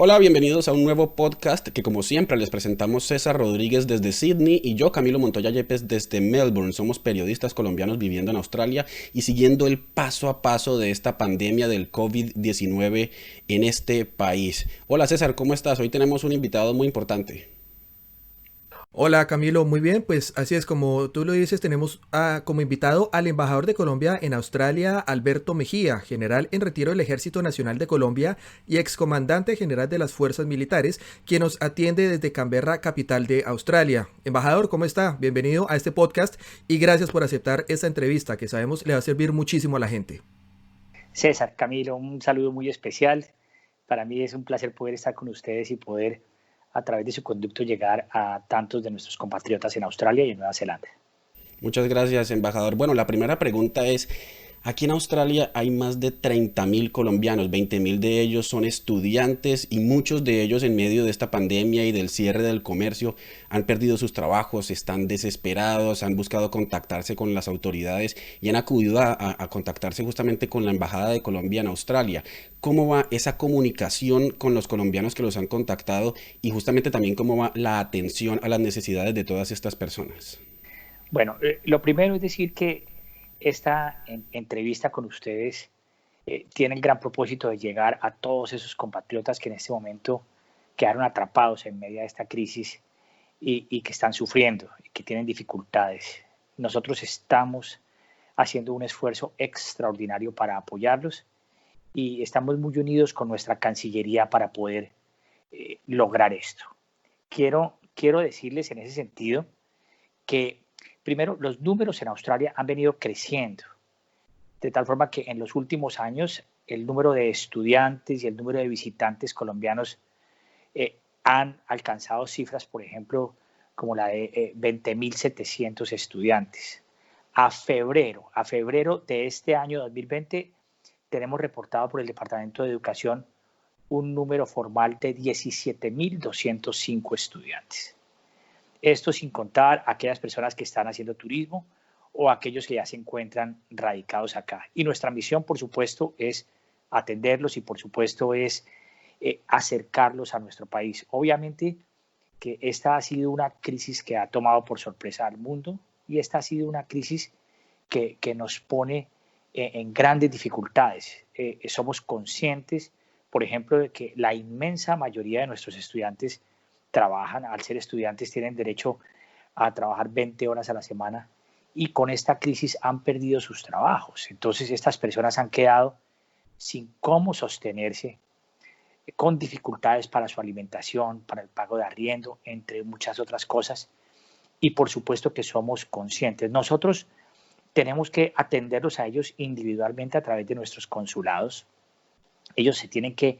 Hola, bienvenidos a un nuevo podcast que como siempre les presentamos César Rodríguez desde Sydney y yo Camilo Montoya Yepes desde Melbourne. Somos periodistas colombianos viviendo en Australia y siguiendo el paso a paso de esta pandemia del COVID-19 en este país. Hola César, ¿cómo estás? Hoy tenemos un invitado muy importante. Hola Camilo, muy bien, pues así es como tú lo dices, tenemos como invitado al embajador de Colombia en Australia, Alberto Mejía, general en retiro del Ejército Nacional de Colombia y excomandante general de las Fuerzas Militares, quien nos atiende desde Canberra, capital de Australia. Embajador, ¿cómo está? Bienvenido a este podcast y gracias por aceptar esta entrevista que sabemos le va a servir muchísimo a la gente. César, Camilo, un saludo muy especial. Para mí es un placer poder estar con ustedes y poder, a través de su conducto, llegar a tantos de nuestros compatriotas en Australia y en Nueva Zelanda. Muchas gracias, embajador. Bueno, la primera pregunta es, aquí en Australia hay más de 30.000 colombianos, 20.000 de ellos son estudiantes y muchos de ellos en medio de esta pandemia y del cierre del comercio han perdido sus trabajos, están desesperados, han buscado contactarse con las autoridades y han acudido a contactarse justamente con la Embajada de Colombia en Australia. ¿Cómo va esa comunicación con los colombianos que los han contactado y justamente también cómo va la atención a las necesidades de todas estas personas? Bueno, lo primero es decir que esta entrevista con ustedes tiene el gran propósito de llegar a todos esos compatriotas que en este momento quedaron atrapados en medio de esta crisis y que están sufriendo y que tienen dificultades. Nosotros estamos haciendo un esfuerzo extraordinario para apoyarlos y estamos muy unidos con nuestra Cancillería para poder lograr esto. Quiero decirles en ese sentido que, primero, los números en Australia han venido creciendo, de tal forma que en los últimos años el número de estudiantes y el número de visitantes colombianos han alcanzado cifras, por ejemplo, como la de 20.700 estudiantes. A febrero de este año 2020 tenemos reportado por el Departamento de Educación un número formal de 17.205 estudiantes. Esto sin contar aquellas personas que están haciendo turismo o aquellos que ya se encuentran radicados acá. Y nuestra misión, por supuesto, es atenderlos y, por supuesto, es acercarlos a nuestro país. Obviamente que esta ha sido una crisis que ha tomado por sorpresa al mundo y esta ha sido una crisis que nos pone en grandes dificultades. Somos conscientes, por ejemplo, de que la inmensa mayoría de nuestros estudiantes trabajan, al ser estudiantes tienen derecho a trabajar 20 horas a la semana y con esta crisis han perdido sus trabajos. Entonces estas personas han quedado sin cómo sostenerse, con dificultades para su alimentación, para el pago de arriendo, entre muchas otras cosas. Y por supuesto que somos conscientes. Nosotros tenemos que atenderlos a ellos individualmente a través de nuestros consulados. Ellos se tienen que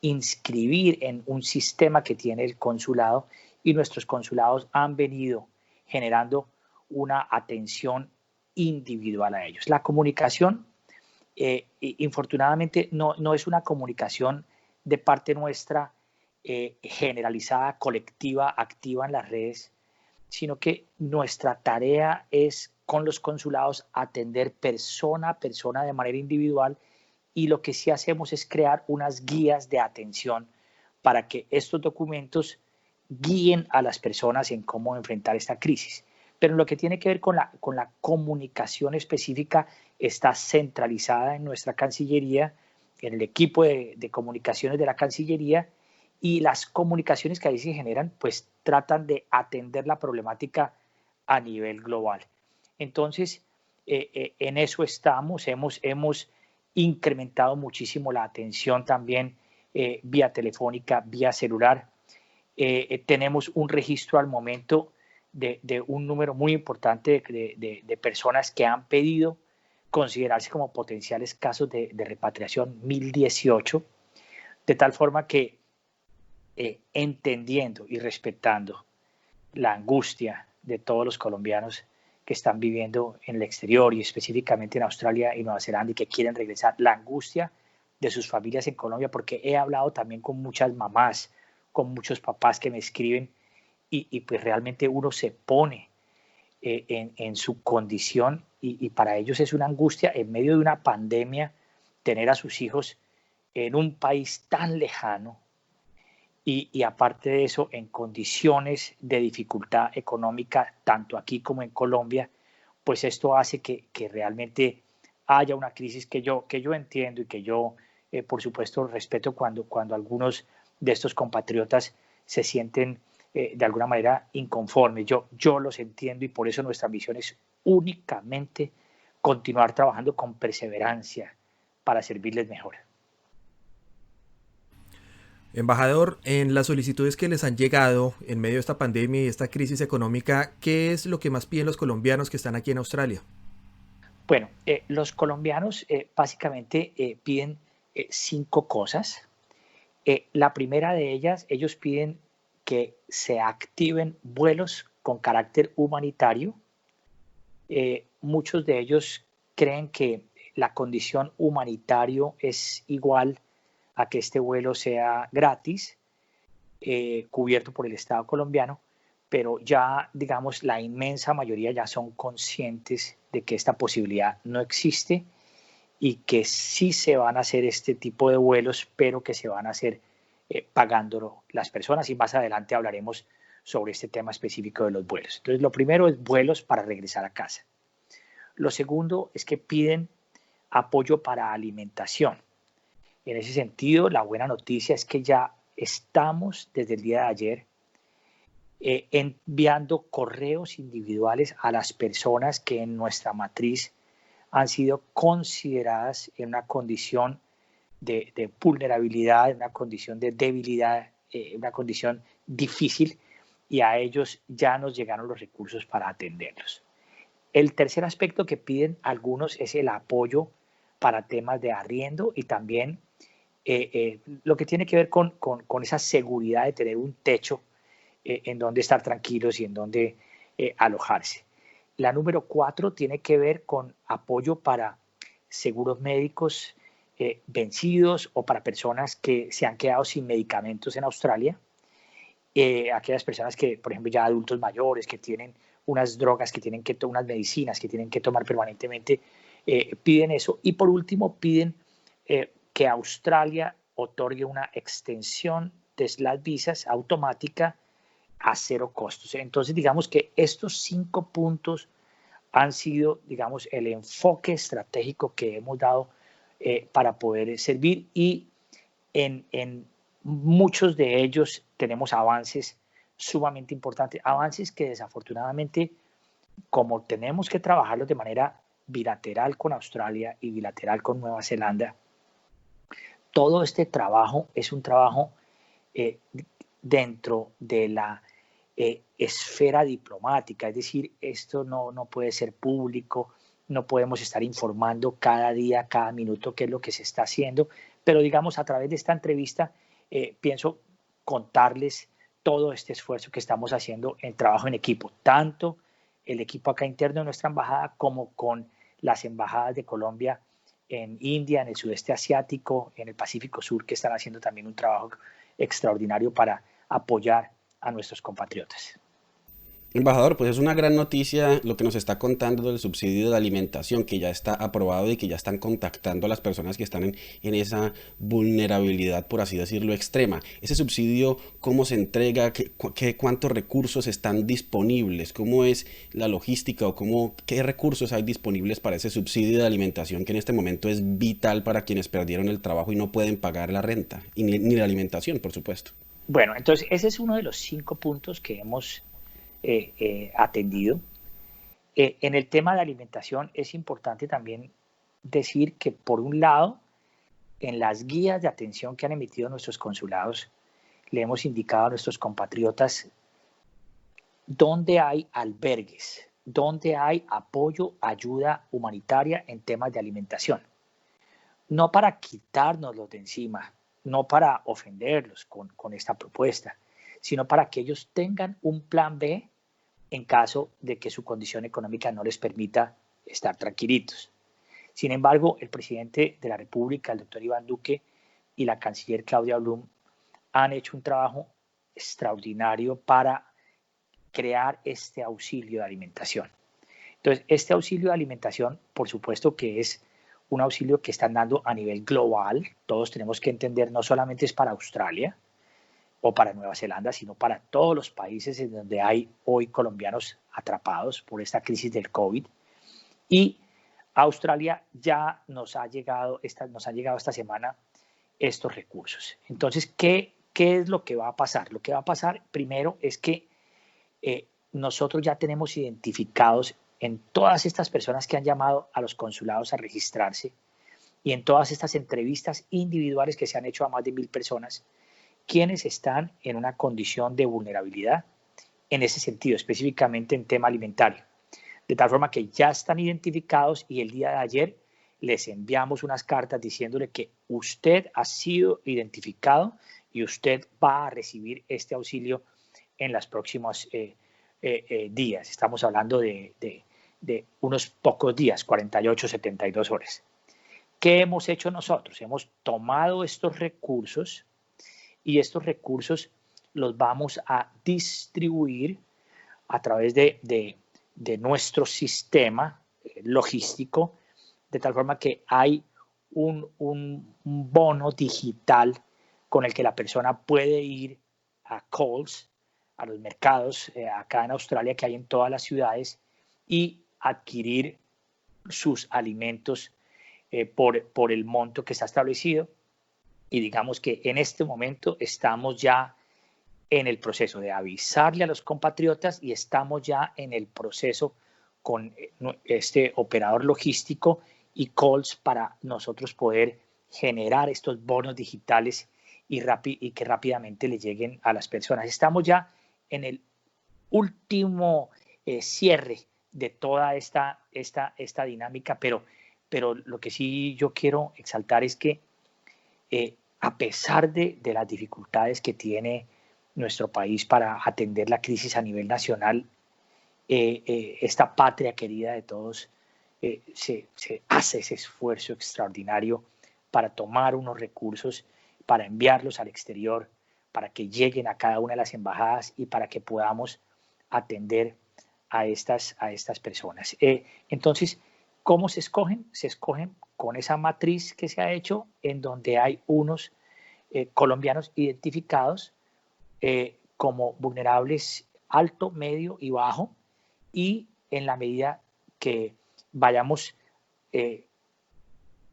inscribir en un sistema que tiene el consulado y nuestros consulados han venido generando una atención individual a ellos. La comunicación, infortunadamente, no es una comunicación de parte nuestra generalizada, colectiva, activa en las redes, sino que nuestra tarea es con los consulados atender persona a persona de manera individual y lo que sí hacemos es crear unas guías de atención para que estos documentos guíen a las personas en cómo enfrentar esta crisis. Pero lo que tiene que ver con la comunicación específica está centralizada en nuestra Cancillería, en el equipo de comunicaciones de la Cancillería, y las comunicaciones que ahí se generan pues tratan de atender la problemática a nivel global. Entonces, en eso estamos, hemos incrementado muchísimo la atención también vía telefónica, vía celular. Tenemos un registro al momento de un número muy importante de personas que han pedido considerarse como potenciales casos de repatriación, 1018, de tal forma que entendiendo y respetando la angustia de todos los colombianos que están viviendo en el exterior y específicamente en Australia y Nueva Zelanda y que quieren regresar, la angustia de sus familias en Colombia, porque he hablado también con muchas mamás, con muchos papás que me escriben y pues realmente uno se pone en su condición y para ellos es una angustia en medio de una pandemia tener a sus hijos en un país tan lejano, y aparte de eso, en condiciones de dificultad económica, tanto aquí como en Colombia, pues esto hace que realmente haya una crisis que yo entiendo y que yo, por supuesto, respeto cuando algunos de estos compatriotas se sienten de alguna manera inconformes. Yo los entiendo y por eso nuestra misión es únicamente continuar trabajando con perseverancia para servirles mejor. Embajador, en las solicitudes que les han llegado en medio de esta pandemia y esta crisis económica, ¿qué es lo que más piden los colombianos que están aquí en Australia? Bueno, los colombianos básicamente piden 5 cosas. La primera de ellas, ellos piden que se activen vuelos con carácter humanitario. Muchos de ellos creen que la condición humanitario es igual a que este vuelo sea gratis, cubierto por el Estado colombiano, pero ya, digamos, la inmensa mayoría ya son conscientes de que esta posibilidad no existe y que sí se van a hacer este tipo de vuelos, pero que se van a hacer pagándolo las personas y más adelante hablaremos sobre este tema específico de los vuelos. Entonces, lo primero es vuelos para regresar a casa. Lo segundo es que piden apoyo para alimentación. En ese sentido, la buena noticia es que ya estamos desde el día de ayer enviando correos individuales a las personas que en nuestra matriz han sido consideradas en una condición de vulnerabilidad, en una condición de debilidad, una condición difícil, y a ellos ya nos llegaron los recursos para atenderlos. El tercer aspecto que piden algunos es el apoyo para temas de arriendo y también lo que tiene que ver con esa seguridad de tener un techo en donde estar tranquilos y en donde alojarse. La número 4 tiene que ver con apoyo para seguros médicos vencidos o para personas que se han quedado sin medicamentos en Australia. Aquellas personas que, por ejemplo, ya adultos mayores que tienen unas drogas, que tienen que unas medicinas que tienen que tomar permanentemente, piden eso. Y por último, piden que Australia otorgue una extensión de las visas automática a 0 costos. Entonces, digamos que estos 5 puntos han sido, digamos, el enfoque estratégico que hemos dado para poder servir y en muchos de ellos tenemos avances sumamente importantes, avances que desafortunadamente, como tenemos que trabajarlos de manera bilateral con Australia y bilateral con Nueva Zelanda, todo este trabajo es un trabajo dentro de la esfera diplomática, es decir, esto no puede ser público, no podemos estar informando cada día, cada minuto qué es lo que se está haciendo, pero digamos a través de esta entrevista pienso contarles todo este esfuerzo que estamos haciendo en trabajo en equipo, tanto el equipo acá interno de nuestra embajada como con las embajadas de Colombia en India, en el sudeste asiático, en el Pacífico Sur, que están haciendo también un trabajo extraordinario para apoyar a nuestros compatriotas. Embajador, pues es una gran noticia lo que nos está contando del subsidio de alimentación que ya está aprobado y que ya están contactando a las personas que están en esa vulnerabilidad, por así decirlo, extrema. Ese subsidio, ¿cómo se entrega? ¿Cuántos recursos están disponibles? ¿Cómo es la logística o qué recursos hay disponibles para ese subsidio de alimentación que en este momento es vital para quienes perdieron el trabajo y no pueden pagar la renta y ni la alimentación, por supuesto? Bueno, entonces ese es uno de los 5 puntos que hemos atendido. En el tema de alimentación es importante también decir que, por un lado, en las guías de atención que han emitido nuestros consulados, le hemos indicado a nuestros compatriotas dónde hay albergues, dónde hay apoyo, ayuda humanitaria en temas de alimentación. No para quitárnoslos de encima, no para ofenderlos con esta propuesta, sino para que ellos tengan un plan B en caso de que su condición económica no les permita estar tranquilitos. Sin embargo, el presidente de la República, el doctor Iván Duque, y la canciller Claudia Blum han hecho un trabajo extraordinario para crear este auxilio de alimentación. Entonces, este auxilio de alimentación, por supuesto que es un auxilio que están dando a nivel global. Todos tenemos que entender, no solamente es para Australia o para Nueva Zelanda, sino para todos los países en donde hay hoy colombianos atrapados por esta crisis del COVID. Y Australia ya nos han llegado esta semana estos recursos. Entonces, ¿qué es lo que va a pasar? Lo que va a pasar primero es que nosotros ya tenemos identificados en todas estas personas que han llamado a los consulados a registrarse y en todas estas entrevistas individuales que se han hecho a más de 1.000 personas, quienes están en una condición de vulnerabilidad en ese sentido, específicamente en tema alimentario. De tal forma que ya están identificados y el día de ayer les enviamos unas cartas diciéndole que usted ha sido identificado y usted va a recibir este auxilio en los próximos días. Estamos hablando de unos pocos días, 48, 72 horas. ¿Qué hemos hecho nosotros? Hemos tomado estos recursos y estos recursos los vamos a distribuir a través de nuestro sistema logístico, de tal forma que hay un bono digital con el que la persona puede ir a Coles, a los mercados acá en Australia que hay en todas las ciudades, y adquirir sus alimentos por el monto que está establecido. Y digamos que en este momento estamos ya en el proceso de avisarle a los compatriotas y estamos ya en el proceso con este operador logístico y Coles para nosotros poder generar estos bonos digitales y que rápidamente le lleguen a las personas. Estamos ya en el último cierre de toda esta dinámica, pero lo que sí yo quiero exaltar es que a pesar de las dificultades que tiene nuestro país para atender la crisis a nivel nacional, esta patria querida de todos se hace ese esfuerzo extraordinario para tomar unos recursos, para enviarlos al exterior, para que lleguen a cada una de las embajadas y para que podamos atender a estas personas. Entonces, ¿cómo se escogen? Se escogen con esa matriz que se ha hecho en donde hay unos colombianos identificados como vulnerables alto, medio y bajo, y en la medida que vayamos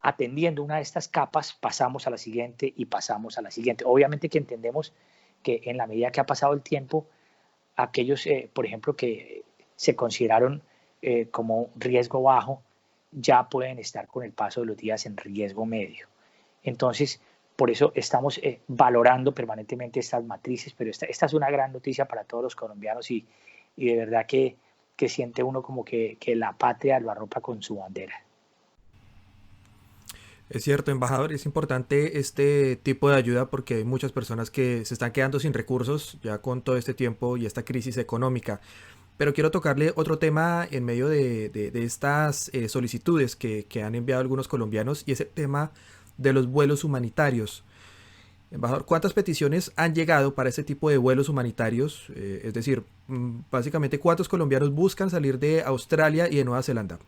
atendiendo una de estas capas, pasamos a la siguiente y pasamos a la siguiente. Obviamente que entendemos que en la medida que ha pasado el tiempo, aquellos, por ejemplo, que se consideraron como riesgo bajo, ya pueden estar con el paso de los días en riesgo medio. Entonces, por eso estamos valorando permanentemente estas matrices, pero esta es una gran noticia para todos los colombianos y de verdad que siente uno como que la patria lo arropa con su bandera. Es cierto, embajador, es importante este tipo de ayuda porque hay muchas personas que se están quedando sin recursos ya con todo este tiempo y esta crisis económica. Pero quiero tocarle otro tema en medio de estas solicitudes que han enviado algunos colombianos y es el tema de los vuelos humanitarios. Embajador, ¿cuántas peticiones han llegado para este tipo de vuelos humanitarios? Es decir, básicamente, ¿cuántos colombianos buscan salir de Australia y de Nueva Zelanda?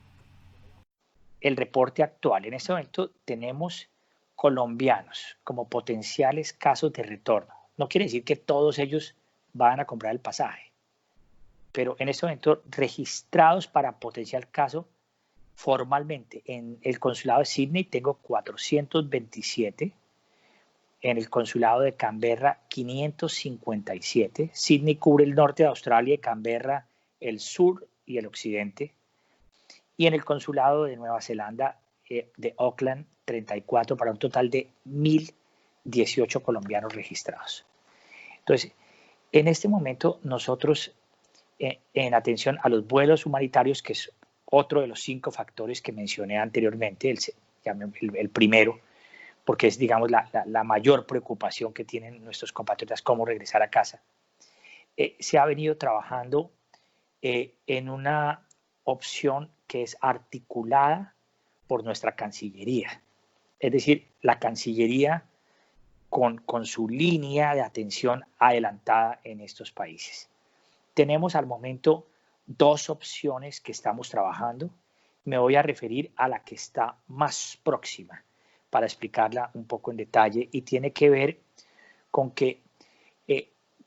El reporte actual. En este momento tenemos colombianos como potenciales casos de retorno. No quiere decir que todos ellos van a comprar el pasaje, pero en este momento registrados para potencial caso formalmente en el consulado de Sydney tengo 427, en el consulado de Canberra 557. Sydney cubre el norte de Australia y Canberra el sur y el occidente. Y en el consulado de Nueva Zelanda, de Auckland, 34, para un total de 1.018 colombianos registrados. Entonces, en este momento nosotros, en atención a los vuelos humanitarios, que es otro de los 5 factores que mencioné anteriormente, el primero, porque es, digamos, la mayor preocupación que tienen nuestros compatriotas, cómo regresar a casa, se ha venido trabajando en una opción que es articulada por nuestra Cancillería. Es decir, la Cancillería con su línea de atención adelantada en estos países. Tenemos al momento 2 opciones que estamos trabajando. Me voy a referir a la que está más próxima para explicarla un poco en detalle y tiene que ver con que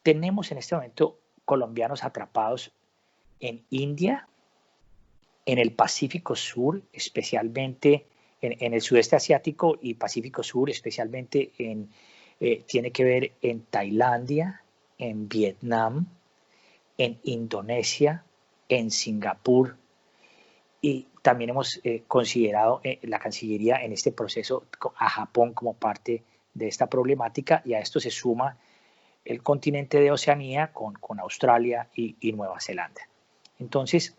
Tenemos en este momento colombianos atrapados en India, en el Pacífico Sur, especialmente en el sudeste asiático y Pacífico Sur, especialmente tiene que ver en Tailandia, en Vietnam, en Indonesia, en Singapur, y también hemos considerado la Cancillería en este proceso a Japón como parte de esta problemática, y a esto se suma el continente de Oceanía con Australia y Nueva Zelanda. Entonces,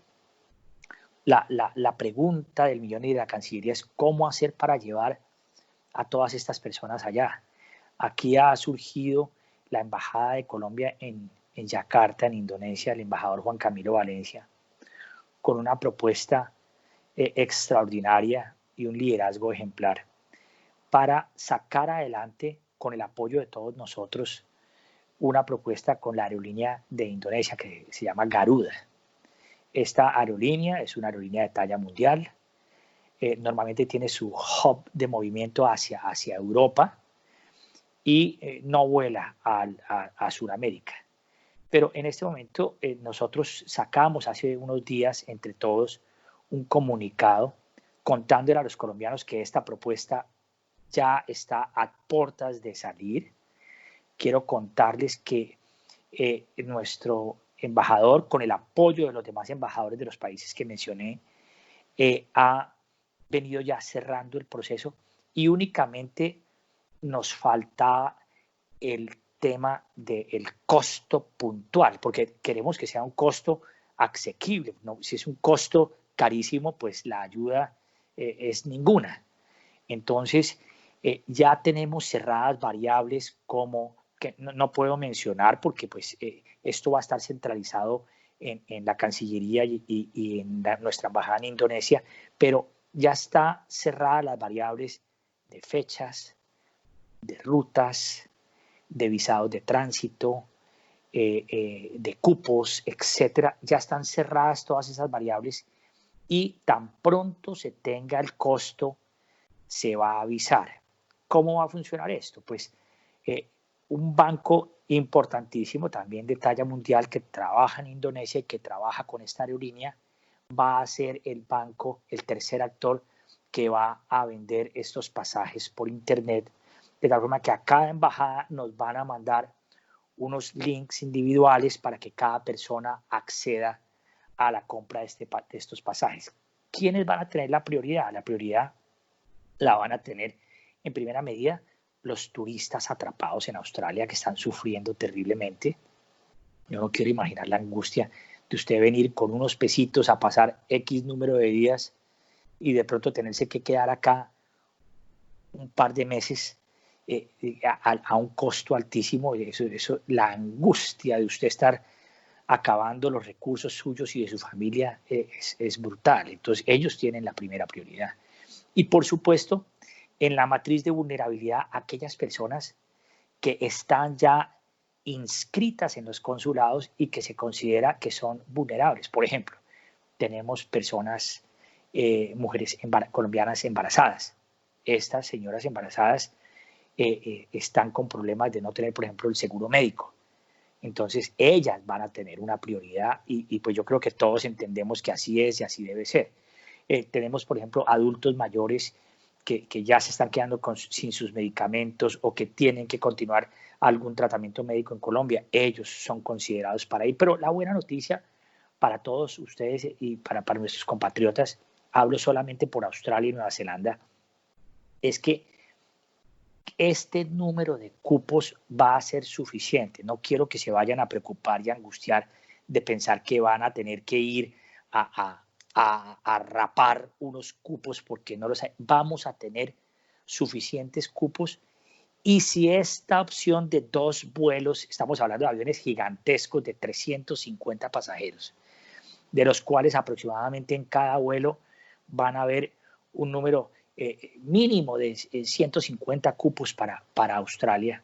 la pregunta del millón y de la Cancillería es cómo hacer para llevar a todas estas personas allá. Aquí ha surgido la Embajada de Colombia en Yakarta, en Indonesia, el embajador Juan Camilo Valencia, con una propuesta extraordinaria y un liderazgo ejemplar para sacar adelante, con el apoyo de todos nosotros, una propuesta con la aerolínea de Indonesia que se llama Garuda. Esta aerolínea es una aerolínea de talla mundial, normalmente tiene su hub de movimiento hacia Europa y no vuela a Sudamérica. Pero en este momento nosotros sacamos hace unos días entre todos un comunicado contándole a los colombianos que esta propuesta ya está a puertas de salir. Quiero contarles que nuestro embajador, con el apoyo de los demás embajadores de los países que mencioné, ha venido ya cerrando el proceso y únicamente nos falta el tema del costo puntual, porque queremos que sea un costo asequible, ¿no? Si es un costo carísimo, pues la ayuda es ninguna. Entonces, ya tenemos cerradas variables como que no puedo mencionar porque pues esto va a estar centralizado en la Cancillería y en nuestra embajada en Indonesia, pero ya está cerradas las variables de fechas, de rutas, de visados de tránsito, de cupos, etcétera. Ya están cerradas todas esas variables y tan pronto se tenga el costo, se va a avisar. ¿Cómo va a funcionar esto? Pues un banco importantísimo, también de talla mundial, que trabaja en Indonesia y que trabaja con esta aerolínea, va a ser el banco, el tercer actor que va a vender estos pasajes por internet, de tal forma que a cada embajada nos van a mandar unos links individuales para que cada persona acceda a la compra de estos pasajes. ¿Quiénes van a tener la prioridad? La prioridad la van a tener en primera medida los turistas atrapados en Australia que están sufriendo terriblemente. Yo no quiero imaginar la angustia de usted venir con unos pesitos a pasar X número de días y de pronto tenerse que quedar acá un par de meses a un costo altísimo. La angustia de usted estar acabando los recursos suyos y de su familia es brutal. Entonces ellos tienen la primera prioridad. Y por supuesto, en la matriz de vulnerabilidad, aquellas personas que están ya inscritas en los consulados y que se considera que son vulnerables. Por ejemplo, tenemos personas, mujeres colombianas embarazadas. Estas señoras embarazadas están con problemas de no tener, por ejemplo, el seguro médico. Entonces, ellas van a tener una prioridad y pues yo creo que todos entendemos que así es y así debe ser. Tenemos, por ejemplo, adultos mayores que ya se están quedando sin sus medicamentos o que tienen que continuar algún tratamiento médico en Colombia. Ellos son considerados para ir. Pero la buena noticia para todos ustedes y para nuestros compatriotas, hablo solamente por Australia y Nueva Zelanda, es que este número de cupos va a ser suficiente. No quiero que se vayan a preocupar y a angustiar de pensar que van a tener que ir a rapar unos cupos porque no los hay. Vamos a tener suficientes cupos y si esta opción de 2 vuelos, estamos hablando de aviones gigantescos de 350 pasajeros, de los cuales aproximadamente en cada vuelo van a haber un número mínimo de 150 cupos para Australia.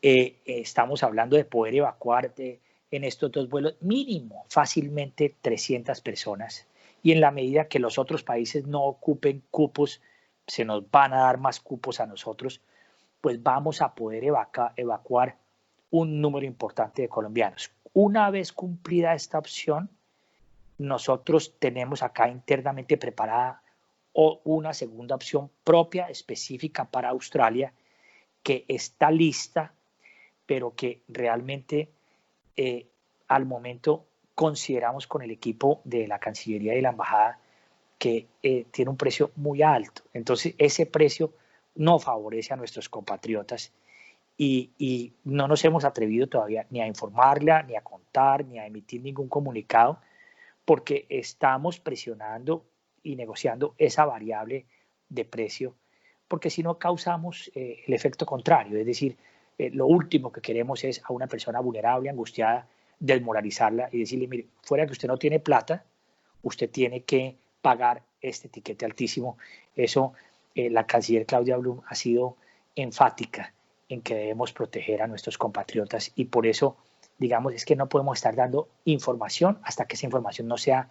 Estamos hablando de poder evacuar en estos 2 vuelos mínimo fácilmente 300 personas. Y en la medida que los otros países no ocupen cupos, se nos van a dar más cupos a nosotros, pues vamos a poder evacuar un número importante de colombianos. Una vez cumplida esta opción, nosotros tenemos acá internamente preparada una segunda opción propia, específica para Australia, que está lista, pero que realmente al momento consideramos con el equipo de la Cancillería y la Embajada que tiene un precio muy alto. Entonces, ese precio no favorece a nuestros compatriotas y no nos hemos atrevido todavía ni a informarla, ni a contar, ni a emitir ningún comunicado, porque estamos presionando y negociando esa variable de precio, porque si no causamos el efecto contrario, es decir, lo último que queremos es a una persona vulnerable, angustiada, desmoralizarla y decirle, mire, fuera que usted no tiene plata, usted tiene que pagar este tiquete altísimo. Eso, la canciller Claudia Blum ha sido enfática en que debemos proteger a nuestros compatriotas y por eso, digamos, es que no podemos estar dando información hasta que esa información no sea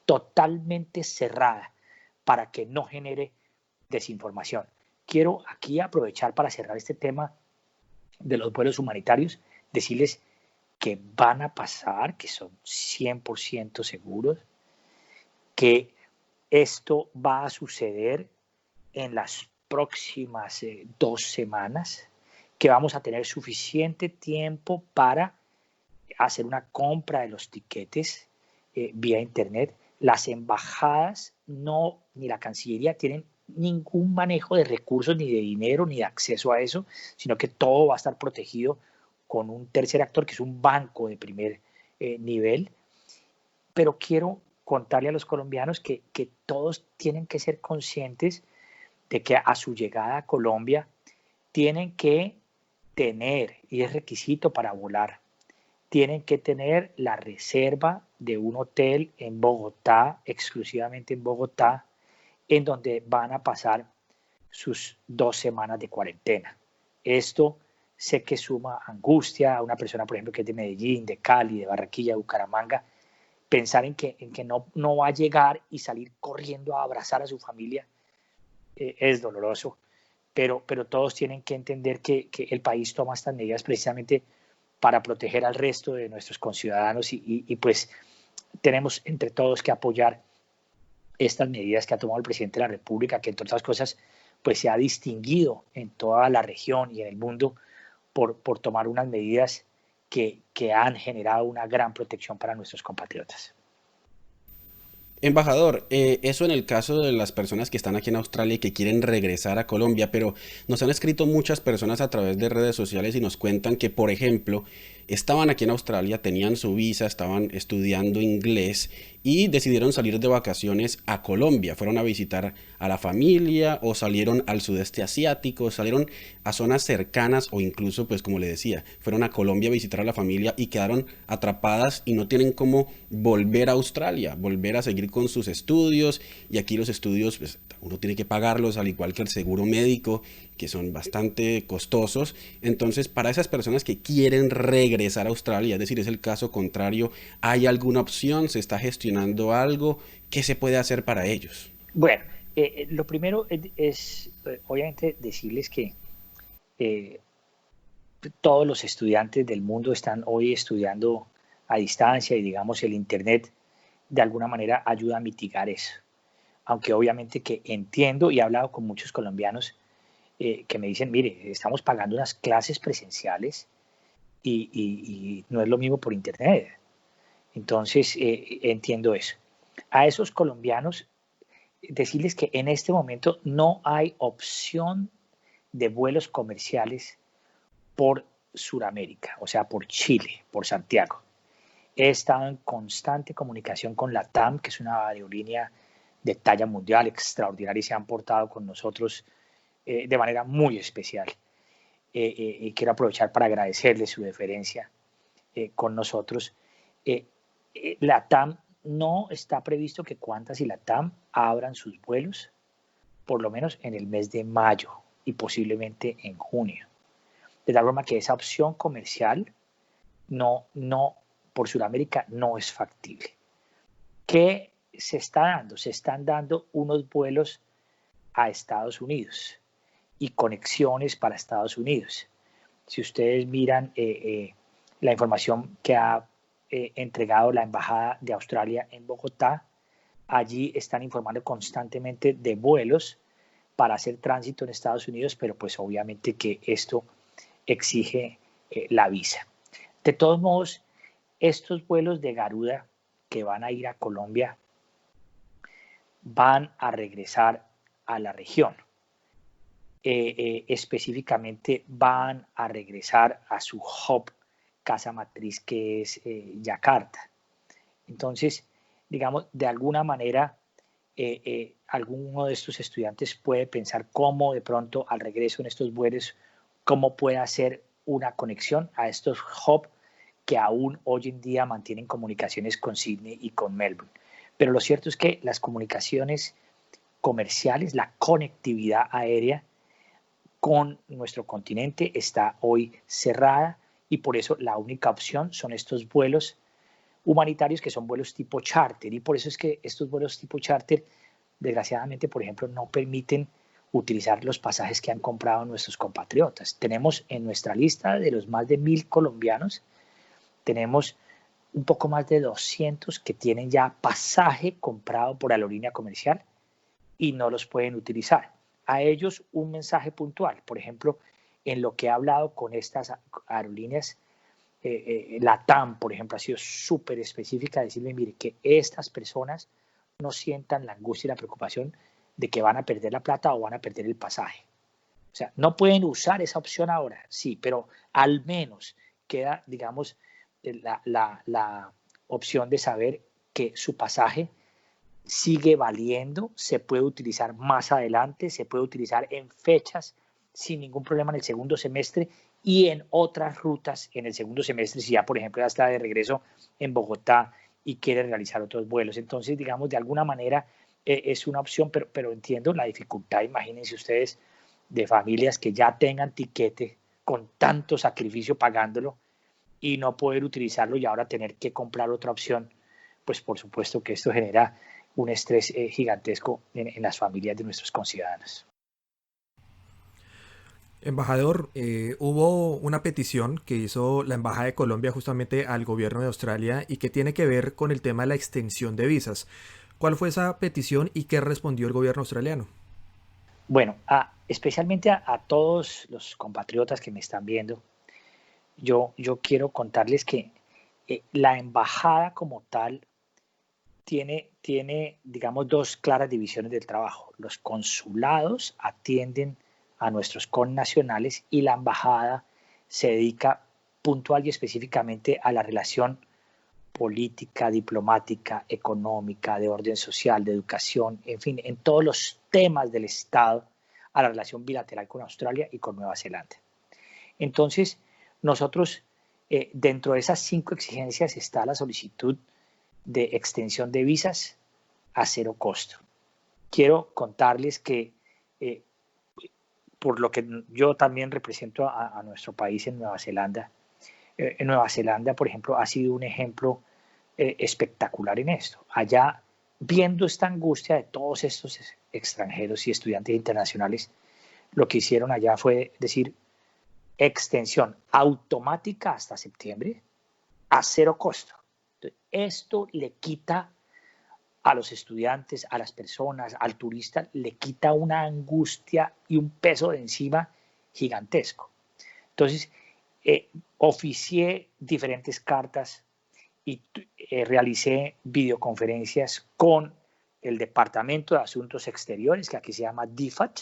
totalmente cerrada para que no genere desinformación. Quiero aquí aprovechar para cerrar este tema de los vuelos humanitarios, decirles que van a pasar, que son 100% seguros, que esto va a suceder en las próximas 2 semanas, que vamos a tener suficiente tiempo para hacer una compra de los tiquetes vía internet. Las embajadas no, ni la Cancillería tienen ningún manejo de recursos, ni de dinero, ni de acceso a eso, sino que todo va a estar protegido con un tercer actor, que es un banco de primer nivel. Pero quiero contarle a los colombianos que todos tienen que ser conscientes de que a su llegada a Colombia tienen que tener, y es requisito para volar, tienen que tener la reserva de un hotel en Bogotá, exclusivamente en Bogotá, en donde van a pasar sus 2 semanas de cuarentena. Esto sé que suma angustia a una persona, por ejemplo, que es de Medellín, de Cali, de Barranquilla, de Bucaramanga, pensar en que no va a llegar y salir corriendo a abrazar a su familia es doloroso, pero todos tienen que entender que el país toma estas medidas precisamente para proteger al resto de nuestros conciudadanos y pues tenemos entre todos que apoyar estas medidas que ha tomado el presidente de la República, que entre otras cosas pues se ha distinguido en toda la región y en el mundo por tomar unas medidas que han generado una gran protección para nuestros compatriotas. Embajador, eso en el caso de las personas que están aquí en Australia y que quieren regresar a Colombia, pero nos han escrito muchas personas a través de redes sociales y nos cuentan que, por ejemplo, estaban aquí en Australia, tenían su visa, estaban estudiando inglés y decidieron salir de vacaciones a Colombia. Fueron a visitar a la familia o salieron al sudeste asiático, salieron a zonas cercanas o incluso, pues como le decía, fueron a Colombia a visitar a la familia y quedaron atrapadas y no tienen cómo volver a Australia, volver a seguir con sus estudios. Y aquí los estudios, pues uno tiene que pagarlos al igual que el seguro médico, que son bastante costosos. Entonces, para esas personas que quieren regresar a Australia, es decir, es el caso contrario, ¿hay alguna opción? ¿Se está gestionando algo? ¿Qué se puede hacer para ellos? Bueno, lo primero es obviamente decirles que eh, todos los estudiantes del mundo están hoy estudiando a distancia y digamos el Internet de alguna manera ayuda a mitigar eso. Aunque obviamente que entiendo y he hablado con muchos colombianos que me dicen, mire, estamos pagando unas clases presenciales y no es lo mismo por Internet. Entonces, entiendo eso. A esos colombianos, decirles que en este momento no hay opción de vuelos comerciales por Sudamérica, o sea, por Chile, por Santiago. He estado en constante comunicación con la TAM, que es una aerolínea de talla mundial extraordinaria y se han portado con nosotros de manera muy especial. Quiero aprovechar para agradecerles su deferencia con nosotros. La TAM no está previsto que Qantas y la TAM abran sus vuelos, por lo menos en el mes de mayo y posiblemente en junio. De tal forma que esa opción comercial por Sudamérica no es factible. ¿Qué se está dando? Se están dando unos vuelos a Estados Unidos y conexiones para Estados Unidos. Si ustedes miran la información que ha entregado la Embajada de Australia en Bogotá, allí están informando constantemente de vuelos para hacer tránsito en Estados Unidos, pero pues obviamente que esto exige la visa. De todos modos, estos vuelos de Garuda que van a ir a Colombia van a regresar a la región. Específicamente van a regresar a su hub, casa matriz, que es Yakarta. Entonces, digamos, de alguna manera, alguno de estos estudiantes puede pensar cómo de pronto al regreso en estos vuelos, cómo puede hacer una conexión a estos hubs que aún hoy en día mantienen comunicaciones con Sydney y con Melbourne. Pero lo cierto es que las comunicaciones comerciales, la conectividad aérea con nuestro continente está hoy cerrada y por eso la única opción son estos vuelos humanitarios que son vuelos tipo charter, y por eso es que estos vuelos tipo charter desgraciadamente, por ejemplo, no permiten utilizar los pasajes que han comprado nuestros compatriotas. Tenemos en nuestra lista de los más de 1.000 colombianos, tenemos un poco más de 200 que tienen ya pasaje comprado por aerolínea comercial y no los pueden utilizar. A ellos un mensaje puntual, por ejemplo, en lo que he hablado con estas aerolíneas, la TAM, por ejemplo, ha sido súper específica, decirme, mire, que estas personas no sientan la angustia y la preocupación de que van a perder la plata o van a perder el pasaje. O sea, no pueden usar esa opción ahora, sí, pero al menos queda, digamos, la opción de saber que su pasaje sigue valiendo, se puede utilizar más adelante, se puede utilizar en fechas sin ningún problema en el segundo semestre y en otras rutas en el segundo semestre, si ya, por ejemplo, ya está de regreso en Bogotá y quiere realizar otros vuelos. Entonces, digamos, de alguna manera es una opción, pero entiendo la dificultad, imagínense ustedes, de familias que ya tengan tiquete con tanto sacrificio pagándolo y no poder utilizarlo y ahora tener que comprar otra opción, pues por supuesto que esto genera un estrés gigantesco en las familias de nuestros conciudadanos. Embajador, hubo una petición que hizo la Embajada de Colombia justamente al gobierno de Australia y que tiene que ver con el tema de la extensión de visas. ¿Cuál fue esa petición y qué respondió el gobierno australiano? Bueno, especialmente a todos los compatriotas que me están viendo, yo quiero contarles que la embajada como tal tiene, digamos, dos claras divisiones del trabajo. Los consulados atienden a nuestros connacionales y la embajada se dedica puntual y específicamente a la relación política, diplomática, económica, de orden social, de educación, en fin, en todos los temas del Estado, a la relación bilateral con Australia y con Nueva Zelanda. Entonces, nosotros, dentro de esas 5 exigencias está la solicitud de extensión de visas a cero costo. Quiero contarles que, por lo que yo también represento a nuestro país en Nueva Zelanda, por ejemplo, ha sido un ejemplo espectacular en esto. Allá, viendo esta angustia de todos estos extranjeros y estudiantes internacionales, lo que hicieron allá fue decir extensión automática hasta septiembre a cero costo. Entonces, esto le quita a los estudiantes, a las personas, al turista, le quita una angustia y un peso de encima gigantesco. Entonces, oficié diferentes cartas y realicé videoconferencias con el Departamento de Asuntos Exteriores, que aquí se llama DFAT,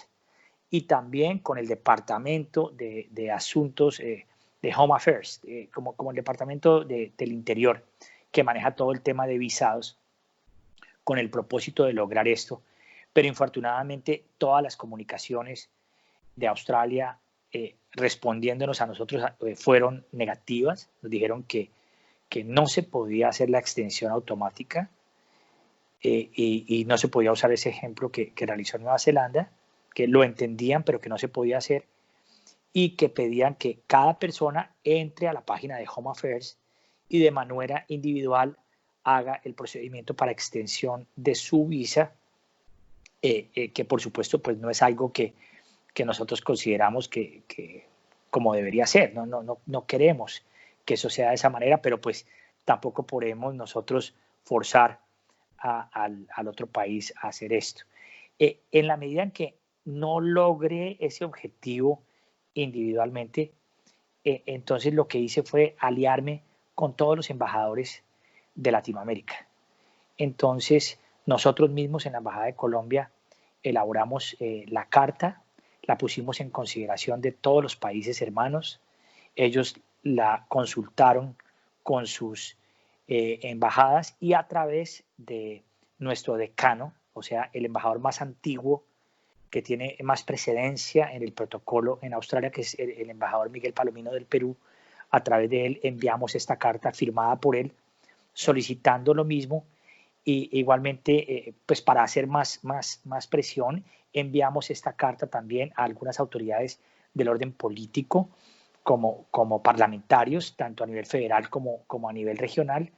y también con el Departamento de Asuntos de Home Affairs, como el Departamento del Interior, que maneja todo el tema de visados, con el propósito de lograr esto. Pero infortunadamente todas las comunicaciones de Australia respondiéndonos a nosotros fueron negativas. Nos dijeron que no se podía hacer la extensión automática y no se podía usar ese ejemplo que realizó Nueva Zelanda, que lo entendían pero que no se podía hacer, y que pedían que cada persona entre a la página de Home Affairs y de manera individual haga el procedimiento para extensión de su visa, que por supuesto pues no es algo que nosotros consideramos que como debería ser. No queremos que eso sea de esa manera, pero pues tampoco podemos nosotros forzar al otro país a hacer esto. En la medida en que no logré ese objetivo individualmente, entonces lo que hice fue aliarme con todos los embajadores de Latinoamérica. Entonces, nosotros mismos en la Embajada de Colombia elaboramos la carta, la pusimos en consideración de todos los países hermanos, ellos la consultaron con sus embajadas y a través de nuestro decano, o sea, el embajador más antiguo que tiene más precedencia en el protocolo en Australia, que es el embajador Miguel Palomino del Perú, a través de él enviamos esta carta firmada por él solicitando lo mismo y igualmente, pues para hacer más presión, enviamos esta carta también a algunas autoridades del orden político, como parlamentarios, tanto a nivel federal como a nivel regional,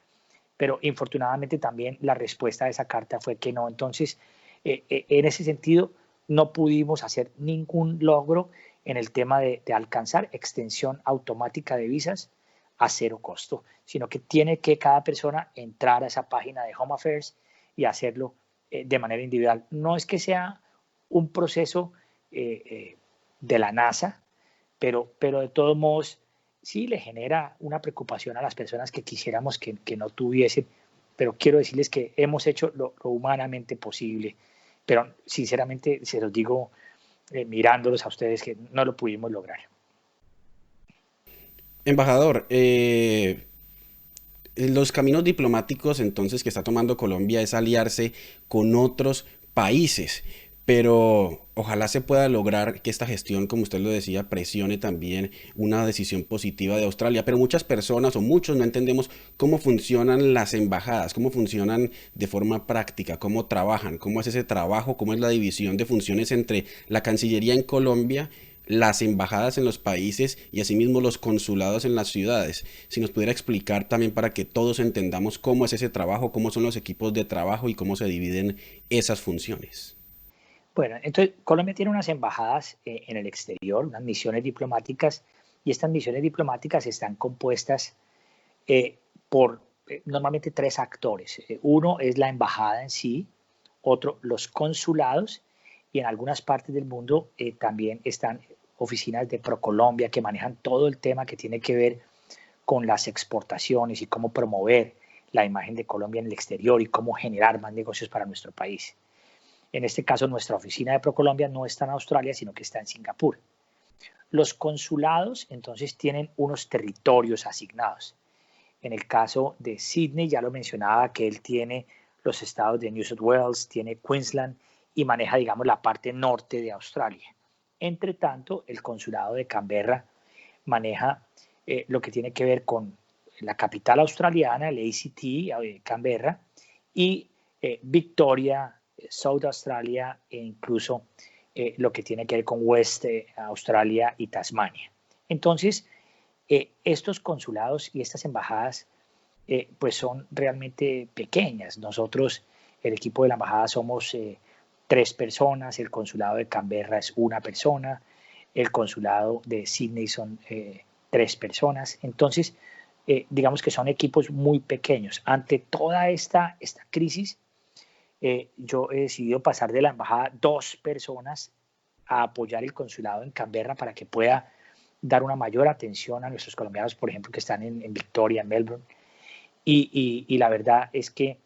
pero infortunadamente también la respuesta de esa carta fue que no. Entonces, en ese sentido, no pudimos hacer ningún logro en el tema de alcanzar extensión automática de visas a cero costo, sino que tiene que cada persona entrar a esa página de Home Affairs y hacerlo de manera individual. No es que sea un proceso de la NASA, pero de todos modos sí le genera una preocupación a las personas que quisiéramos que no tuviesen, pero quiero decirles que hemos hecho lo humanamente posible, pero sinceramente se los digo mirándolos a ustedes que no lo pudimos lograr. Embajador, los caminos diplomáticos entonces que está tomando Colombia es aliarse con otros países, pero ojalá se pueda lograr que esta gestión, como usted lo decía, presione también una decisión positiva de Australia. Pero muchas personas o muchos no entendemos cómo funcionan las embajadas, cómo funcionan de forma práctica, cómo trabajan, cómo es ese trabajo, cómo es la división de funciones entre la Cancillería en Colombia, las embajadas en los países y asimismo los consulados en las ciudades. Si nos pudiera explicar también para que todos entendamos cómo es ese trabajo, cómo son los equipos de trabajo y cómo se dividen esas funciones. Bueno, entonces Colombia tiene unas embajadas en el exterior, unas misiones diplomáticas, y estas misiones diplomáticas están compuestas por normalmente tres actores. Uno es la embajada en sí, otro los consulados, y en algunas partes del mundo también están oficinas de ProColombia que manejan todo el tema que tiene que ver con las exportaciones y cómo promover la imagen de Colombia en el exterior y cómo generar más negocios para nuestro país. En este caso, nuestra oficina de ProColombia no está en Australia, sino que está en Singapur. Los consulados, entonces, tienen unos territorios asignados. En el caso de Sydney, ya lo mencionaba, que él tiene los estados de New South Wales, tiene Queensland y maneja, digamos, la parte norte de Australia. Entre tanto, el consulado de Canberra maneja lo que tiene que ver con la capital australiana, el ACT, Canberra, y Victoria, South Australia e incluso lo que tiene que ver con West Australia y Tasmania. Entonces, estos consulados y estas embajadas pues son realmente pequeñas. Nosotros, el equipo de la embajada, somos 3 personas, el consulado de Canberra es 1 persona, el consulado de Sydney son 3 personas. Entonces, digamos que son equipos muy pequeños. Ante toda esta crisis, yo he decidido pasar de la embajada 2 personas a apoyar el consulado en Canberra para que pueda dar una mayor atención a nuestros colombianos, por ejemplo, que están en Victoria, en Melbourne. Y la verdad es que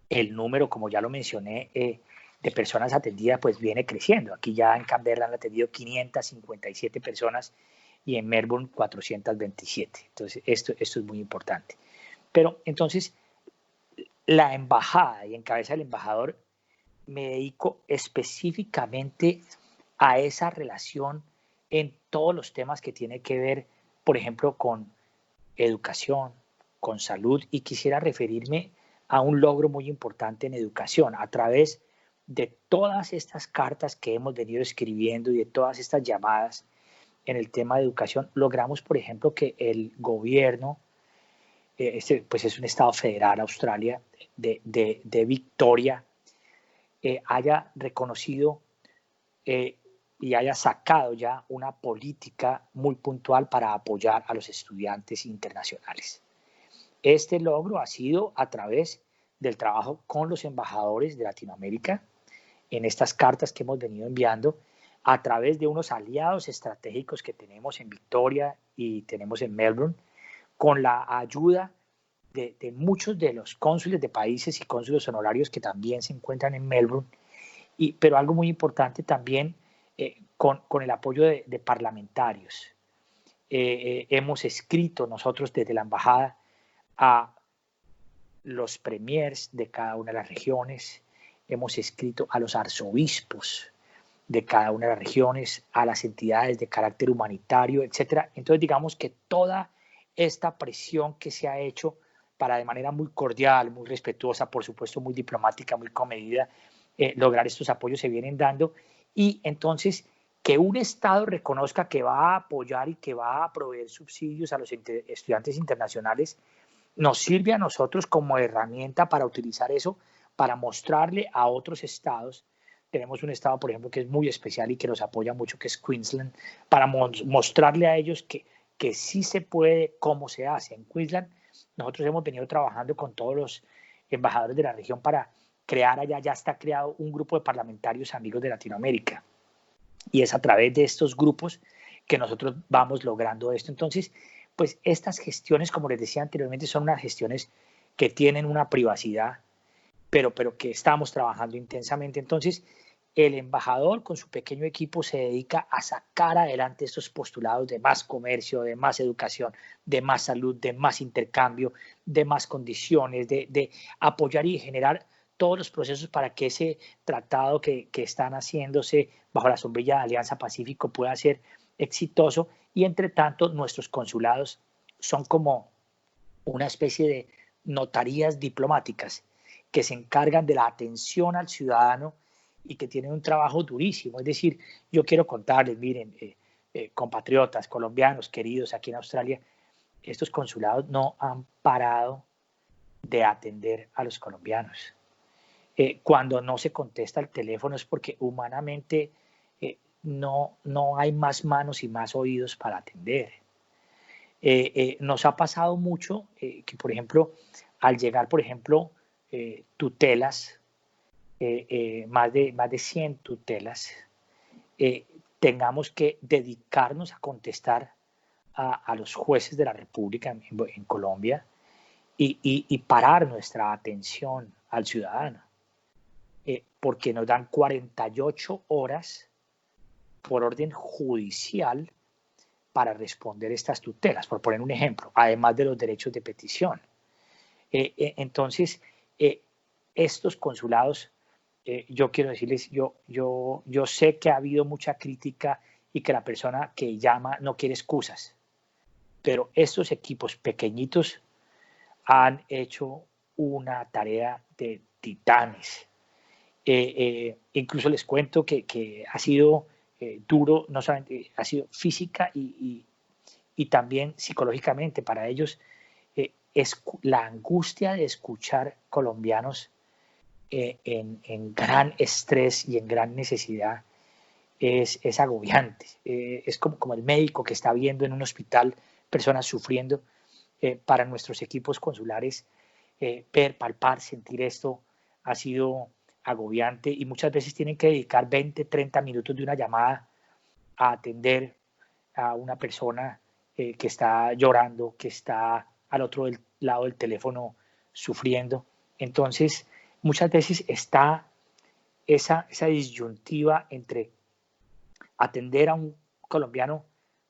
el número, como ya lo mencioné, de personas atendidas, pues viene creciendo. Aquí ya en Canberra han atendido 557 personas y en Melbourne 427. Entonces, esto es muy importante. Pero entonces, la embajada y en cabeza del embajador me dedico específicamente a esa relación en todos los temas que tiene que ver, por ejemplo, con educación, con salud, y quisiera referirme a un logro muy importante en educación a través de todas estas cartas que hemos venido escribiendo y de todas estas llamadas en el tema de educación. Logramos, por ejemplo, que el gobierno, pues es un estado federal, Australia, de Victoria, haya reconocido y haya sacado ya una política muy puntual para apoyar a los estudiantes internacionales. Este logro ha sido a través del trabajo con los embajadores de Latinoamérica, en estas cartas que hemos venido enviando, a través de unos aliados estratégicos que tenemos en Victoria y tenemos en Melbourne, con la ayuda de muchos de los cónsules de países y cónsules honorarios que también se encuentran en Melbourne, pero algo muy importante también con el apoyo de parlamentarios. Hemos escrito nosotros desde la embajada a los premiers de cada una de las regiones, hemos escrito a los arzobispos de cada una de las regiones, a las entidades de carácter humanitario, etcétera. Entonces, digamos que toda esta presión que se ha hecho para de manera muy cordial, muy respetuosa, por supuesto muy diplomática, muy comedida, lograr estos apoyos se vienen dando, y entonces que un Estado reconozca que va a apoyar y que va a proveer subsidios a los estudiantes internacionales nos sirve a nosotros como herramienta para utilizar eso, para mostrarle a otros estados. Tenemos un estado, por ejemplo, que es muy especial y que nos apoya mucho, que es Queensland, para mostrarle a ellos que sí se puede, cómo se hace. En Queensland nosotros hemos venido trabajando con todos los embajadores de la región para crear allá, ya está creado un grupo de parlamentarios amigos de Latinoamérica. Y es a través de estos grupos que nosotros vamos logrando esto. Entonces, pues estas gestiones, como les decía anteriormente, son unas gestiones que tienen una privacidad, pero que estamos trabajando intensamente. Entonces, el embajador con su pequeño equipo se dedica a sacar adelante estos postulados de más comercio, de más educación, de más salud, de más intercambio, de más condiciones, de apoyar y generar todos los procesos para que ese tratado que están haciéndose bajo la sombrilla de Alianza Pacífico pueda ser exitoso. Y entre tanto, nuestros consulados son como una especie de notarías diplomáticas que se encargan de la atención al ciudadano y que tienen un trabajo durísimo. Es decir, yo quiero contarles, miren, compatriotas colombianos queridos aquí en Australia, estos consulados no han parado de atender a los colombianos. Cuando no se contesta el teléfono es porque humanamente no hay más manos y más oídos para atender. Nos ha pasado mucho que, por ejemplo, al llegar, por ejemplo, tutelas, más de 100 tutelas, tengamos que dedicarnos a contestar a los jueces de la República en Colombia y parar nuestra atención al ciudadano, porque nos dan 48 horas por orden judicial para responder estas tutelas, por poner un ejemplo, además de los derechos de petición. Entonces, estos consulados, yo quiero decirles, yo sé que ha habido mucha crítica y que la persona que llama no quiere excusas, pero estos equipos pequeñitos han hecho una tarea de titanes. Incluso les cuento que ha sido duro, no solamente ha sido física y también psicológicamente para ellos. Es la angustia de escuchar colombianos en gran estrés y en gran necesidad es agobiante. Es como el médico que está viendo en un hospital personas sufriendo. Para nuestros equipos consulares, ver, palpar, sentir esto ha sido agobiante y muchas veces tienen que dedicar 20, 30 minutos de una llamada a atender a una persona que está llorando, que está al otro lado del teléfono sufriendo. Entonces, muchas veces está esa disyuntiva entre atender a un colombiano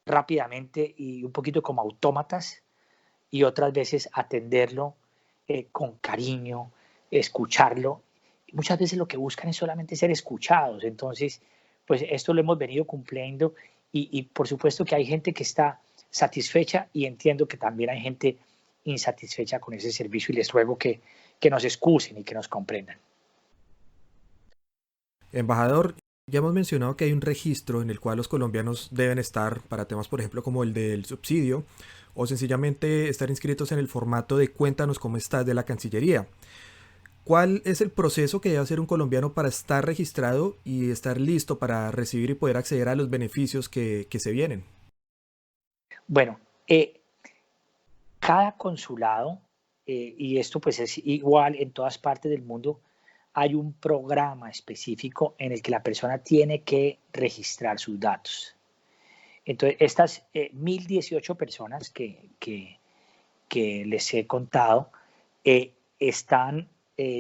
rápidamente y un poquito como autómatas, y otras veces atenderlo con cariño, escucharlo. Muchas veces lo que buscan es solamente ser escuchados. Entonces, pues esto lo hemos venido cumpliendo y por supuesto que hay gente que está satisfecha y entiendo que también hay gente insatisfecha con ese servicio y les ruego que nos excusen y que nos comprendan. Embajador, ya hemos mencionado que hay un registro en el cual los colombianos deben estar para temas, por ejemplo, como el del subsidio o sencillamente estar inscritos en el formato de Cuéntanos cómo estás de la Cancillería. ¿Cuál es el proceso que debe hacer un colombiano para estar registrado y estar listo para recibir y poder acceder a los beneficios que se vienen? Bueno, cada consulado, y esto pues es igual en todas partes del mundo, hay un programa específico en el que la persona tiene que registrar sus datos. Entonces, estas 1.018 personas que les he contado están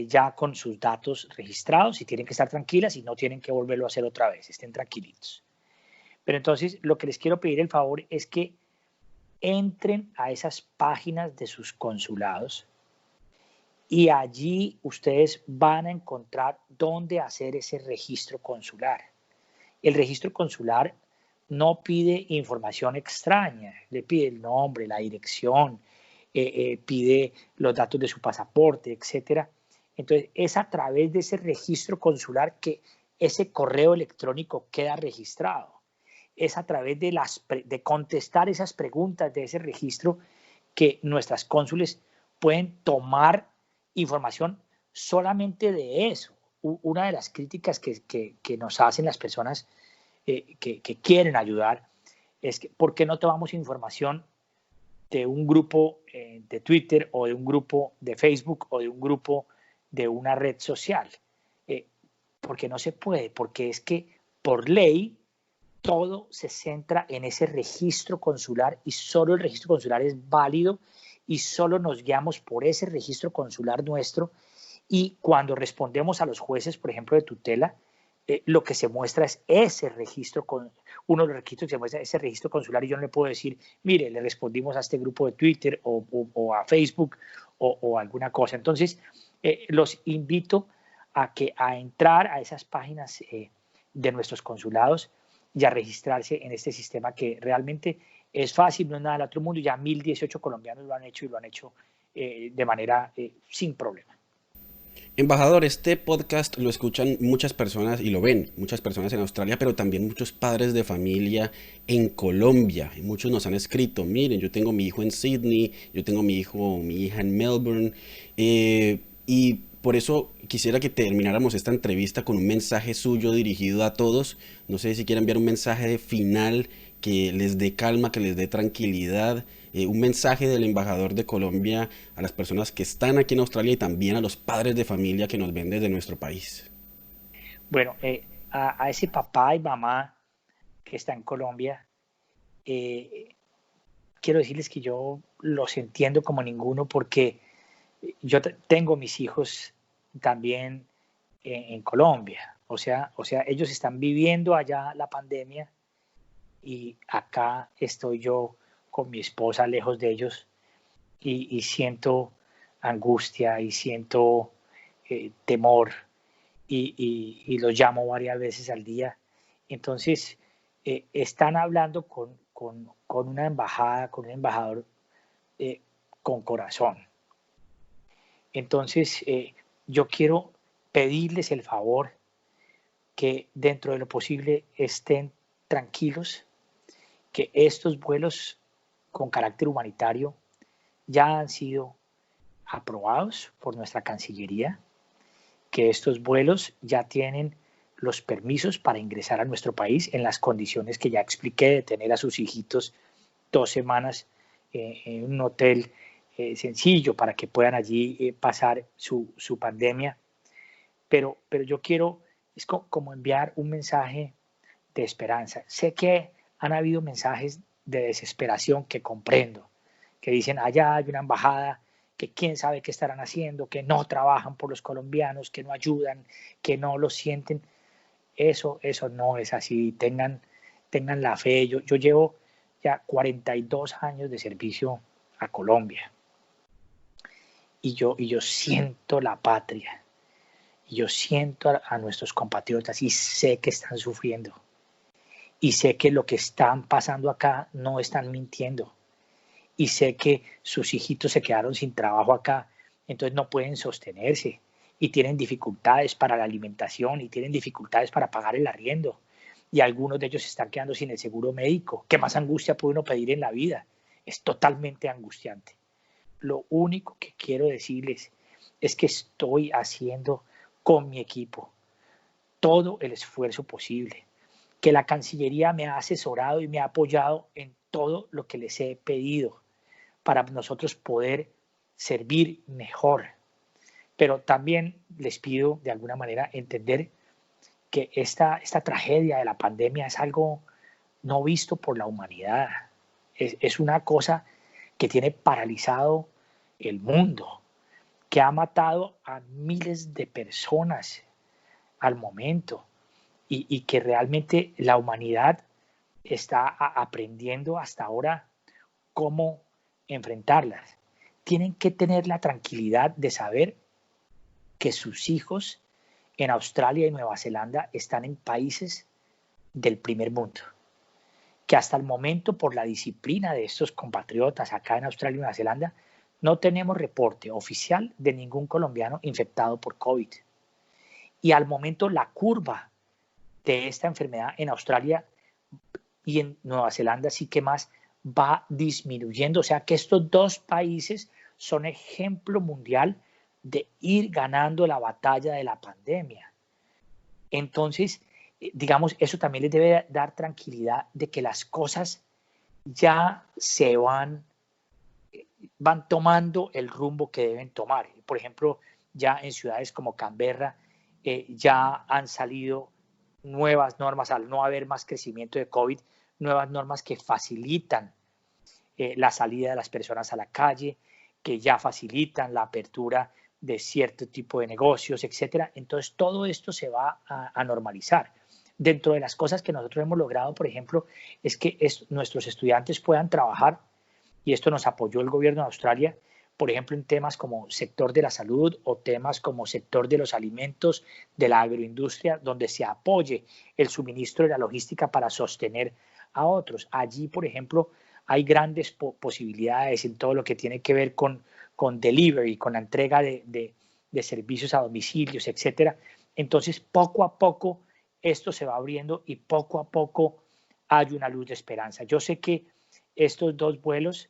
ya con sus datos registrados y tienen que estar tranquilas y no tienen que volverlo a hacer otra vez, estén tranquilitos. Pero entonces, lo que les quiero pedir el favor es que entren a esas páginas de sus consulados y allí ustedes van a encontrar dónde hacer ese registro consular. El registro consular no pide información extraña, le pide el nombre, la dirección, pide los datos de su pasaporte, etc. Entonces, es a través de ese registro consular que ese correo electrónico queda registrado. Es a través de contestar esas preguntas de ese registro que nuestras cónsules pueden tomar información solamente de eso. Una de las críticas que nos hacen las personas que quieren ayudar es que ¿por qué no tomamos información de un grupo de Twitter o de un grupo de Facebook o de un grupo de una red social? Porque no se puede, porque es que por ley todo se centra en ese registro consular y solo el registro consular es válido y solo nos guiamos por ese registro consular nuestro. Y cuando respondemos a los jueces, por ejemplo, de tutela, lo que se muestra es ese registro, uno de los requisitos que se muestra ese registro consular, y yo no le puedo decir, mire, le respondimos a este grupo de Twitter o a Facebook o alguna cosa. Entonces, los invito a entrar a esas páginas de nuestros consulados y a registrarse en este sistema que realmente es fácil, no es nada del otro mundo. Ya 1.018 colombianos lo han hecho y lo han hecho de manera sin problema. Embajador, este podcast lo escuchan muchas personas y lo ven muchas personas en Australia, pero también muchos padres de familia en Colombia. Y muchos nos han escrito, miren, yo tengo mi hijo en Sydney, yo tengo mi hijo o mi hija en Melbourne, y por eso quisiera que termináramos esta entrevista con un mensaje suyo dirigido a todos. No sé si quiere enviar un mensaje final que les dé calma, que les dé tranquilidad, un mensaje del embajador de Colombia a las personas que están aquí en Australia y también a los padres de familia que nos ven desde nuestro país. Bueno, a ese papá y mamá que está en Colombia, quiero decirles que yo los entiendo como ninguno porque yo tengo mis hijos también en Colombia. O sea, ellos están viviendo allá la pandemia y acá estoy yo con mi esposa lejos de ellos y siento angustia y siento temor y los llamo varias veces al día. Entonces, están hablando con una embajada, con un embajador eh, con corazón. Entonces, yo quiero pedirles el favor que dentro de lo posible estén tranquilos, que estos vuelos con carácter humanitario ya han sido aprobados por nuestra Cancillería, que estos vuelos ya tienen los permisos para ingresar a nuestro país en las condiciones que ya expliqué, de tener a sus hijitos 2 semanas en un hotel sencillo para que puedan allí pasar su pandemia. Pero yo quiero, es como enviar un mensaje de esperanza. Sé que han habido mensajes de desesperación que comprendo, que dicen allá hay una embajada, que quién sabe qué estarán haciendo, que no trabajan por los colombianos, que no ayudan, que no los sienten. Eso no es así. Tengan la fe. Yo llevo ya 42 años de servicio a Colombia y yo siento la patria. Y yo siento a nuestros compatriotas y sé que están sufriendo. Y sé que lo que están pasando acá no están mintiendo. Y sé que sus hijitos se quedaron sin trabajo acá, entonces no pueden sostenerse y tienen dificultades para la alimentación y tienen dificultades para pagar el arriendo. Y algunos de ellos se están quedando sin el seguro médico. ¿Qué más angustia puede uno pedir en la vida? Es totalmente angustiante. Lo único que quiero decirles es que estoy haciendo con mi equipo todo el esfuerzo posible, que la Cancillería me ha asesorado y me ha apoyado en todo lo que les he pedido para nosotros poder servir mejor. Pero también les pido de alguna manera entender que esta tragedia de la pandemia es algo no visto por la humanidad. Es una cosa que tiene paralizado el mundo, que ha matado a miles de personas al momento y que realmente la humanidad está aprendiendo hasta ahora cómo enfrentarlas. Tienen que tener la tranquilidad de saber que sus hijos en Australia y Nueva Zelanda están en países del primer mundo, que hasta el momento, por la disciplina de estos compatriotas acá en Australia y Nueva Zelanda, no tenemos reporte oficial de ningún colombiano infectado por COVID. Y al momento la curva de esta enfermedad en Australia y en Nueva Zelanda sí que más va disminuyendo. O sea que estos dos países son ejemplo mundial de ir ganando la batalla de la pandemia. Entonces, digamos, eso también les debe dar tranquilidad de que las cosas ya se van tomando el rumbo que deben tomar. Por ejemplo, ya en ciudades como Canberra ya han salido nuevas normas, al no haber más crecimiento de COVID, nuevas normas que facilitan la salida de las personas a la calle, que ya facilitan la apertura de cierto tipo de negocios, etcétera. Entonces, todo esto se va a normalizar. Dentro de las cosas que nosotros hemos logrado, por ejemplo, es que nuestros estudiantes puedan trabajar, y esto nos apoyó el gobierno de Australia, por ejemplo, en temas como sector de la salud o temas como sector de los alimentos, de la agroindustria, donde se apoye el suministro de la logística para sostener a otros. Allí, por ejemplo, hay grandes posibilidades en todo lo que tiene que ver con delivery, con la entrega de servicios a domicilios, etcétera. Entonces, poco a poco, esto se va abriendo y poco a poco hay una luz de esperanza. Yo sé que estos dos vuelos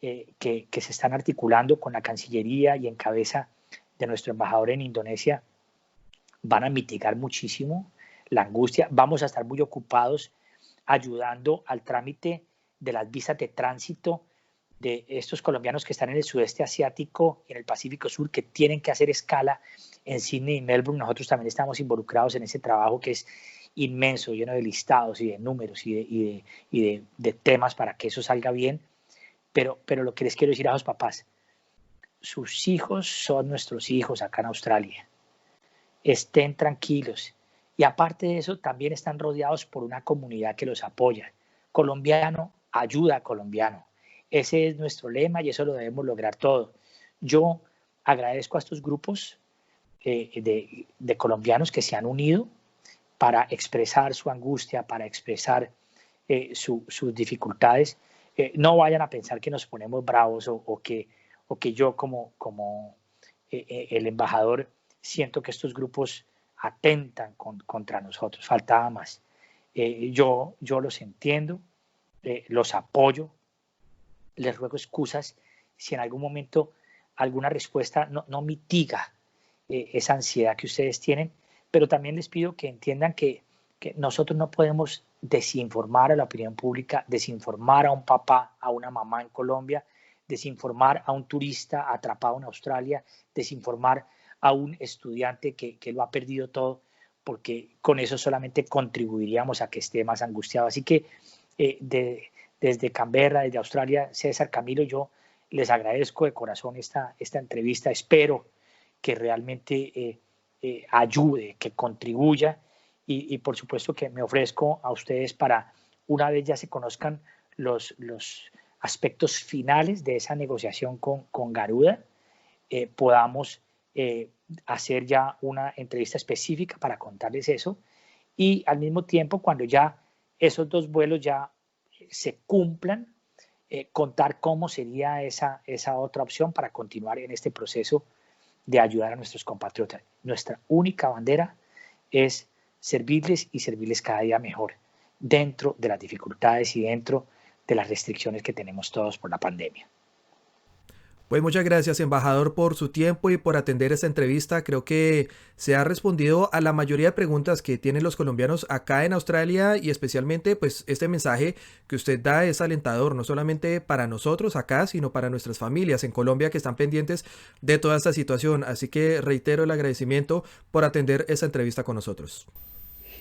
que se están articulando con la Cancillería y en cabeza de nuestro embajador en Indonesia van a mitigar muchísimo la angustia. Vamos a estar muy ocupados ayudando al trámite de las visas de tránsito de estos colombianos que están en el sudeste asiático y en el Pacífico Sur, que tienen que hacer escala en Sydney y Melbourne. Nosotros también estamos involucrados en ese trabajo que es inmenso, lleno de listados y de números y de temas para que eso salga bien. Pero lo que les quiero decir a los papás, sus hijos son nuestros hijos acá en Australia. Estén tranquilos. Y aparte de eso, también están rodeados por una comunidad que los apoya. Colombiano ayuda a colombiano. Ese es nuestro lema y eso lo debemos lograr todo. Yo agradezco a estos grupos de colombianos que se han unido para expresar su angustia, para expresar sus dificultades. No vayan a pensar que nos ponemos bravos o que yo como el embajador siento que estos grupos atentan contra nosotros. Faltaba más. Yo los entiendo, los apoyo, les ruego excusas si en algún momento alguna respuesta no mitiga esa ansiedad que ustedes tienen, pero también les pido que entiendan que nosotros no podemos desinformar a la opinión pública, desinformar a un papá, a una mamá en Colombia, desinformar a un turista atrapado en Australia, desinformar a un estudiante que lo ha perdido todo, porque con eso solamente contribuiríamos a que esté más angustiado. Así que desde Canberra, desde Australia, César, Camilo, yo les agradezco de corazón esta entrevista. Espero que realmente ayude, que contribuya y por supuesto que me ofrezco a ustedes para, una vez ya se conozcan los aspectos finales de esa negociación con Garuda, podamos hacer ya una entrevista específica para contarles eso y al mismo tiempo cuando ya esos dos vuelos ya se cumplan, contar cómo sería esa otra opción para continuar en este proceso de ayudar a nuestros compatriotas. Nuestra única bandera es servirles y servirles cada día mejor dentro de las dificultades y dentro de las restricciones que tenemos todos por la pandemia. Pues muchas gracias, embajador, por su tiempo y por atender esta entrevista. Creo que se ha respondido a la mayoría de preguntas que tienen los colombianos acá en Australia y especialmente pues este mensaje que usted da es alentador, no solamente para nosotros acá, sino para nuestras familias en Colombia que están pendientes de toda esta situación. Así que reitero el agradecimiento por atender esta entrevista con nosotros.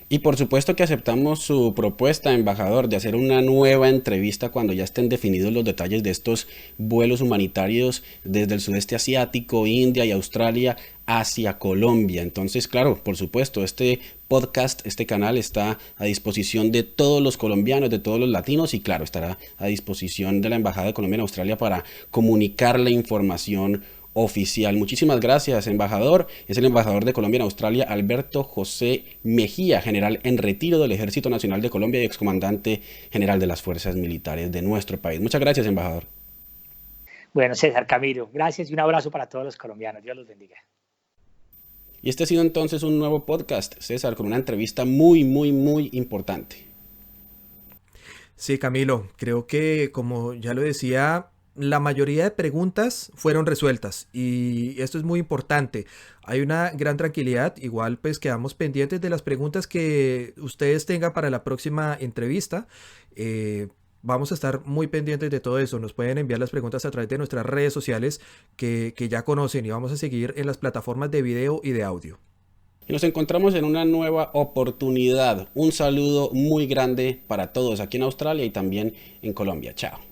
Y por supuesto que aceptamos su propuesta, embajador, de hacer una nueva entrevista cuando ya estén definidos los detalles de estos vuelos humanitarios desde el sudeste asiático, India y Australia hacia Colombia. Entonces, claro, por supuesto, este podcast, este canal está a disposición de todos los colombianos, de todos los latinos y claro, estará a disposición de la Embajada de Colombia en Australia para comunicar la información oficial. Muchísimas gracias, embajador. Es el embajador de Colombia en Australia, Alberto José Mejía, general en retiro del Ejército Nacional de Colombia y excomandante general de las Fuerzas Militares de nuestro país. Muchas gracias, embajador. Bueno, César, Camilo, gracias y un abrazo para todos los colombianos. Dios los bendiga. Y este ha sido entonces un nuevo podcast, César, con una entrevista muy, muy, muy importante. Sí, Camilo, creo que como ya lo decía, la mayoría de preguntas fueron resueltas y esto es muy importante. Hay una gran tranquilidad, igual pues quedamos pendientes de las preguntas que ustedes tengan para la próxima entrevista. Vamos a estar muy pendientes de todo eso. Nos pueden enviar las preguntas a través de nuestras redes sociales que ya conocen y vamos a seguir en las plataformas de video y de audio. Y nos encontramos en una nueva oportunidad. Un saludo muy grande para todos aquí en Australia y también en Colombia. Chao.